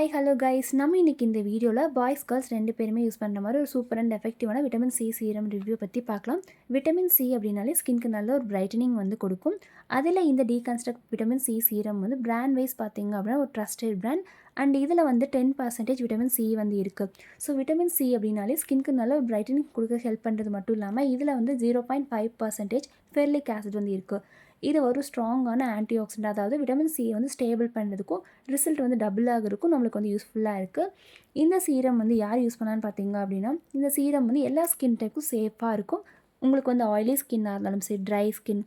Hi hello guys, நம்ம இன்றைக்கி இந்த வீடியோவில் பாய்ஸ் கேர்ள்ஸ் 2 பேருமே யூஸ் பண்ணுற மாதிரி ஒரு சூப்பர் அண்ட் எஃபெக்டிவான விட்டமின் சி சீரம் ரிவ்யூ பற்றி பார்க்கலாம். விட்டமின் சி அப்படின்னாலே ஸ்கின்க்கு நல்ல ஒரு பிரைட்டனிங் வந்து கொடுக்கும். அதில் இந்த டீகன்ஸ்ட்ரக்ட் விட்டமின் சி சீரம் வந்து பிராண்ட் வைஸ் பார்த்திங்க அப்படின்னா ஒரு ட்ரஸ்டட் பிராண்ட். அண்ட் இதில் வந்து 10% விட்டமின் சி வந்து இருக்குது. ஸோ விட்டமின் சி அப்படின்னாலே ஸ்கின்க்கு நல்ல ஒரு பிரைட்டனிங் கொடுக்க ஹெல்ப் பண்ணுறது மட்டும் இல்லாமல் இதில் வந்து 0.5% ஃபெர்லிக் ஆசிட் வந்து இருக்குது. இது ஒரு ஸ்ட்ராங்கான ஆன்டிஆக்சிடென்ட், அதாவது விட்டமின் சி வந்து ஸ்டேபிள் பண்ணுறதுக்கும் ரிசல்ட் வந்து டபுள் ஆகிறதுக்கும் நம்மளுக்கு வந்து யூஸ்ஃபுல்லாக இருக்குது. இந்த சீரம் வந்து யார் யூஸ் பண்ணான்னு பார்த்தீங்க அப்படின்னா, இந்த சீரம் வந்து எல்லா ஸ்கின் டைப்புக்கும் சேஃபாக இருக்கும். உங்களுக்கு வந்து ஆயிலி ஸ்கின்னாக இருந்தாலும் சரி, dry skin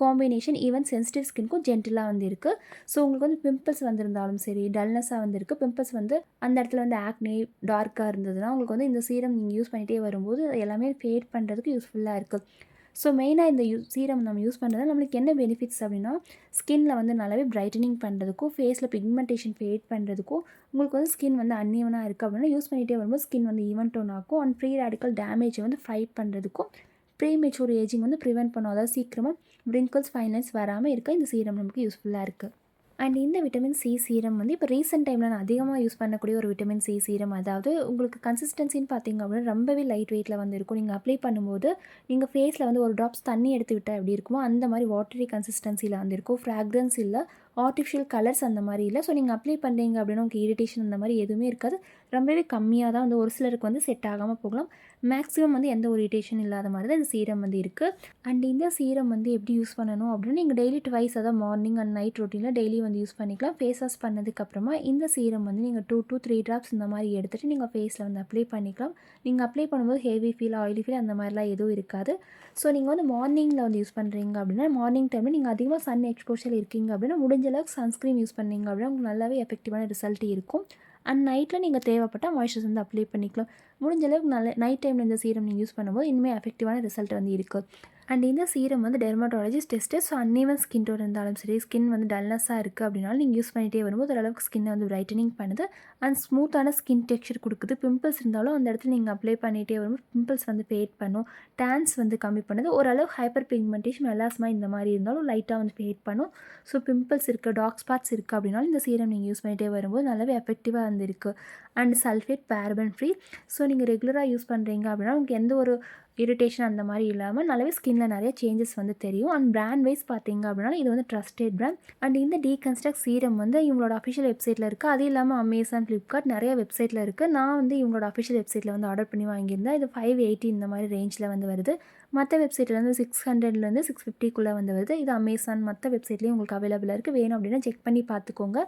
combination, even sensitive ஸ்கின்க்கும் ஜென்டிலாக வந்து இருக்குது. ஸோ உங்களுக்கு வந்து பிம்பிள்ஸ் வந்திருந்தாலும் சரி, டல்னஸாக வந்து இருக்குது, பிம்பிள்ஸ் வந்து அந்த இடத்துல வந்து ஆக்னே டார்க்காக இருந்ததுன்னா உங்களுக்கு வந்து இந்த சீரம் நீங்கள் யூஸ் பண்ணிகிட்டே வரும்போது எல்லாமே ஃபேட் பண்ணுறதுக்கு யூஸ்ஃபுல்லாக இருக்குது. ஸோ மெயினாக இந்த சீரம் நம்ம யூஸ் பண்ணுறது நம்மளுக்கு என்ன பெனிஃபிட்ஸ் அப்படின்னா, ஸ்கின்னில் வந்து நல்லாவே பிரைட்டனிங் பண்ணுறதுக்கும், ஃபேஸில் பிக்மெண்டேஷன் ஃபேட் பண்ணுறதுக்கும், உங்களுக்கு வந்து ஸ்கின் வந்து அன்ஈவனாக இருக்குது அப்படின்னா யூஸ் பண்ணிகிட்டே வரும்போது ஸ்கின் வந்து ஈவன் டோன் ஆகும். அண்ட் ஃப்ரீ ரேடிக்கல் டேமேஜை வந்து ஃபைட் பண்ணுறதுக்கும், ப்ரீமெச்சூர் ஏஜிங் வந்து ப்ரிவென்ட் பண்ணும். அதாவது சீக்கிரமாக ரிங்கிள்ஸ் ஃபைன்லைன்ஸ் வராமல் இருக்க இந்த சீரம் நமக்கு யூஸ்ஃபுல்லாக இருக்குது. அண்ட் இந்த விட்டமின் சி சீரம் வந்து இப்போ ரீசெண்ட் டைமில் நான் அதிகமாக யூஸ் பண்ணக்கூடிய ஒரு விட்டமின் சி சீரம். அதாவது உங்களுக்கு கன்சிஸ்டன்சின்னு பார்த்தீங்க அப்படின்னா ரொம்பவே லைட் வெயிட்டில் வந்து இருக்கும். நீங்கள் அப்ளை பண்ணும்போது நீங்கள் ஃபேஸில் வந்து ஒரு ட்ராப்ஸ் தண்ணி எடுத்து விட்டால் எப்படி இருக்குமோ அந்த மாதிரி வாட்டரி கன்சிஸ்டன்சியில் வந்து இருக்கும். ஃப்ராக்ரன்ஸ் இல்லை, ஆர்டிஃபிஷியல் கலர்ஸ் அந்த மாதிரி இல்லை. ஸோ நீங்கள் அப்ளை பண்ணுறீங்க அப்படின்னா உங்களுக்கு இரிட்டேஷன் அந்த மாதிரி எதுவுமே இருக்காது. ரொம்பவே கம்மியாக தான் வந்து ஒரு சிலருக்கு வந்து செட் ஆகாமல் போகலாம். மேக்ஸிமம் வந்து எந்த ஒரு இரிட்டேஷன் இல்லாத மாதிரி தான் இந்த சீரம் வந்து இருக்குது. அண்ட் இந்த சீரம் வந்து எப்படி யூஸ் பண்ணணும் அப்படின்னா, நீங்கள் டெய்லி ட்வைஸ், அதாவது மார்னிங் அண்ட் நைட் ரொட்டீனில் டெய்லி வந்து யூஸ் பண்ணிக்கலாம். ஃபேஸ் வாஷ் பண்ணதுக்கப்புறமா இந்த சீரம் வந்து நீங்கள் 2 to 3 ட்ராப்ஸ் இந்த மாதிரி எடுத்துகிட்டு நீங்கள் ஃபேஸில் வந்து அப்ளை பண்ணிக்கலாம். நீங்கள் அப்ளை பண்ணும்போது ஹெவி ஃபீல், ஆயிலி ஃபீல் அந்த மாதிரிலாம் எதுவும் இருக்காது. ஸோ நீங்கள் வந்து மார்னிங்கில் வந்து யூஸ் பண்ணுறீங்க அப்படின்னா, மார்னிங் டைமில் நீங்கள் அதிகமாக சன் எக்ஸ்போஷர் இருக்கீங்க அப்படின்னா முடிஞ்ச அளவுக்கு சன்ஸ்க்ரீன் யூஸ் பண்ணீங்க அப்படின்னா உங்களுக்கு நல்லாவே எஃபெக்டிவான ரிசல்ட் இருக்கும். அண்ட் நைட்டில் நீங்கள் தேவைப்பட்டால் மாய்ஸ்சரைசர் வந்து அப்ளை பண்ணிக்கலாம். முடிஞ்ச அளவுக்கு நல்ல நைட் டைமில் இந்த சீரம் நீங்கள் யூஸ் பண்ணும்போது இனிமேல் எஃபெக்டிவான ரிசல்ட் வந்து இருக்குது. அண்ட் இந்த சீரம் வந்து dermatologist test. So uneven skin tone இருந்தாலும் சரி, ஸ்கின் வந்து டல்னஸாக இருக்குது அப்படின்னாலும் நீங்கள் யூஸ் பண்ணிகிட்டே வரும்போது ஓரளவுக்கு ஸ்கின்னை வந்து பிரைட்டனிங் பண்ணுது. அண்ட் ஸ்மூத்தான ஸ்கின் டெக்ஸ்சர் கொடுக்குது. பிம்பிள்ஸ் இருந்தாலும் அந்த இடத்துல நீங்கள் அப்ளை பண்ணிகிட்டே வரும்போது பிம்பிள்ஸ் வந்து ஃபேட் பண்ணும். டேன்ஸ் வந்து கம்மி பண்ணுது. ஓரளவு ஹைப்பர் பிக்மெண்டேஷன், மெலாஸ்மா இந்த மாதிரி இருந்தாலும் லைட்டாக வந்து ஃபேட் பண்ணும். ஸோ பிம்பிள்ஸ் இருக்குது, டார்க் ஸ்பாட்ஸ் இருக்குது அப்படின்னாலும் இந்த சீரம் நீங்கள் யூஸ் பண்ணிகிட்டே வரும்போது நல்லாவே எஃபெக்டிவாக வந்துருக்கு. And sulphate paraben free. So நீங்கள் ரெகுலராக யூஸ் பண்ணுறீங்க அப்படின்னா உங்களுக்கு எந்த ஒரு இரிட்டேஷன் அந்த மாதிரி இல்லாமல் நல்லாவே ஸ்கின்னில் நிறைய சேஞ்சஸ் வந்து தெரியும். அண்ட் பிராண்ட் வைஸ் பார்த்தீங்க அப்படின்னா இது வந்து ட்ரஸ்டட் பிராண்ட். அண்ட் இந்த டீகன்ஸ்ட்ரக்ட் சீரம் வந்து இவங்களோட அஃபிஷியல் வெப்சைட்டில் இருக்குது. அது இல்லாமல் அமேசான், ஃப்ளிப்கார்ட் நிறைய வெப்சைட்டில் இருக்குது. நான் வந்து இவங்களோட அஃபிஷியல் வெப்சைட்டில் வந்து ஆர்டர் பண்ணி வாங்கியிருந்தேன். இது 580 இந்த மாதிரி ரேஞ்சில் வந்து வருது. மற்ற வெப்சைட்டில் வந்து 600லேருந்து 650க்குள்ளே வந்து வருது. இது அமேசான் மற்ற வெப்சைட்லேயும் உங்களுக்கு அவைலபிளாக இருக்குது. வேணும் அப்படின்னா செக் பண்ணி பார்த்துக்கோங்க.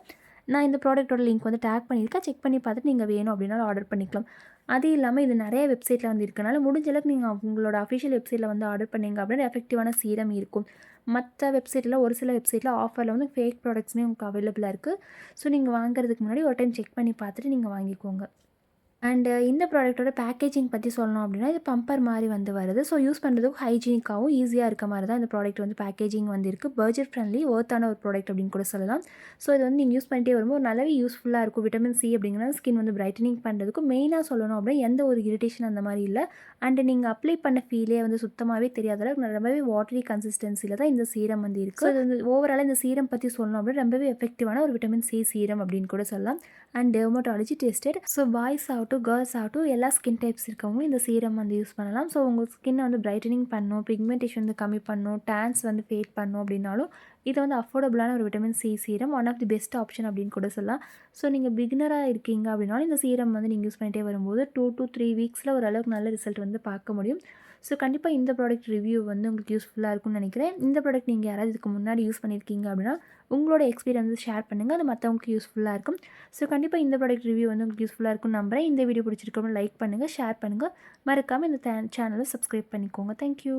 நான் இந்த ப்ராடக்ட்டோட லிங்க் வந்து டேக் பண்ணியிருக்கேன். செக் பண்ணி பார்த்துட்டு நீங்கள் வேணும் அப்படின்னாலும் ஆர்டர் பண்ணிக்கலாம். அது இல்லாமல் இது நிறைய வெப்சைட்டில் வந்து இருக்கனால முடிஞ்ச அளவுக்கு நீங்கள் உங்களோட அஃபிஷியல் வெப்சைட்டில் வந்து ஆர்டர் பண்ணிங்க அப்படின்னா எஃபெக்டிவான சீரம் இருக்கும். மற்ற வெப்சைட்டில் ஒரு சில வெப்சைட்டில் ஆஃபரில் வந்து ஃபேக் ப்ராடக்ட்ஸுமே உங்களுக்கு அவைலபிளாக இருக்குது. ஸோ நீங்கள் வாங்குறதுக்கு முன்னாடி ஒரு டைம் செக் பண்ணி பார்த்துட்டு நீங்கள் வாங்கிக்கோங்க. அண்ட் இந்த ப்ராடக்ட்டோட பேக்கேஜிங் பற்றி சொல்லணும் அப்படின்னா இது பம்பர் மாதிரி வந்து வருது. ஸோ யூஸ் பண்ணுறதுக்கு ஹைஜீனிக்காகவும் ஈஸியாக இருக்க மாதிரி தான் இந்த ப்ராடக்ட் வந்து பேக்கேஜிங் வந்து இருக்குது. பட்ஜெட் ஃப்ரெண்ட்லி, ஒர்த்தான ஒரு ப்ராடக்ட் அப்படின்னு கூட சொல்லலாம். ஸோ இது வந்து நீங்கள் யூஸ் பண்ணிட்டே வரும்போது நல்லாவே யூஸ்ஃபுல்லாக இருக்கும். விட்டமின் சி அப்படிங்கிறது ஸ்கின் வந்து பிரைட்டனிங் பண்ணுறதுக்கு மெயினாக சொல்லணும் அப்படின்னா எந்த ஒரு இரிட்டேஷன் அந்த மாதிரி இல்லை. அண்ட் நீங்கள் அப்ளை பண்ண ஃபீலே வந்து சுத்தமாகவே தெரியாத அளவுக்கு ரொம்பவே வாட்டரி கன்சிஸ்டன்சியில் தான் இந்த சீரம் வந்து இருக்குது. ஸோ இது ஓவரால் இந்த சீரம் பற்றி சொல்லணும் அப்படின்னா ரொம்பவே எஃபெக்டிவான ஒரு விட்டமின் சி சீரம் அப்படின்னு கூட சொல்லலாம். And dermatology tested. So boys ஆகட்டும், கேர்ள்ஸ் ஆகட்டும், எல்லா ஸ்கின் டைப்ஸ் இருக்கவங்களும் இந்த சீரம் வந்து யூஸ் பண்ணலாம். ஸோ உங்கள் ஸ்கின்னை வந்து பிரைட்டனிங் பண்ணும், பிக்மெண்டேஷன் வந்து கம்மி பண்ணும், டேன்ஸ் வந்து ஃபேட் பண்ணும் அப்படின்னாலும் இது வந்து அஃபோர்டபுளான ஒரு vitamin C serum, one of the best option அப்படின்னு கூட சொல்லலாம். ஸோ நீங்கள் பிகினராக இருக்கீங்க அப்படின்னாலும் இந்த சீரம் வந்து நீங்கள் யூஸ் பண்ணிகிட்டே வரும்போது 2 to 3 வீக்ஸில் ஓரளவுக்கு நல்ல ரிசல்ட் வந்து பார்க்க முடியும். ஸோ கண்டிப்பாக இந்த ப்ராடக்ட் ரிவ்யூ வந்து உங்களுக்கு யூஸ்ஃபுல்லாக இருக்கும்னு நினைக்கிறேன். இந்த ப்ராடக்ட் நீங்கள் யாராவது இதுக்கு முன்னாடி யூஸ் பண்ணியிருக்கீங்க அப்படின்னா உங்களோட எக்ஸ்பீரியன்ஸ் ஷேர் பண்ணுங்கள். அது மற்றவங்களுக்கு யூஸ்ஃபுல்லாக இருக்கும். ஸோ கண்டிப்பாக இந்த ப்ராடக்ட் ரிவ்யூ வந்து உங்களுக்கு யூஸ்ஃபுல்லாக இருக்கும்னு நம்புகிறேன். இந்த வீடியோ பிடிச்சிருக்கோம் லைக் பண்ணுங்கள், ஷேர் பண்ணுங்கள். மறக்காமல் இந்த சேனலை சப்ஸ்கிரைப் பண்ணிக்கோங்க. தேங்க்யூ.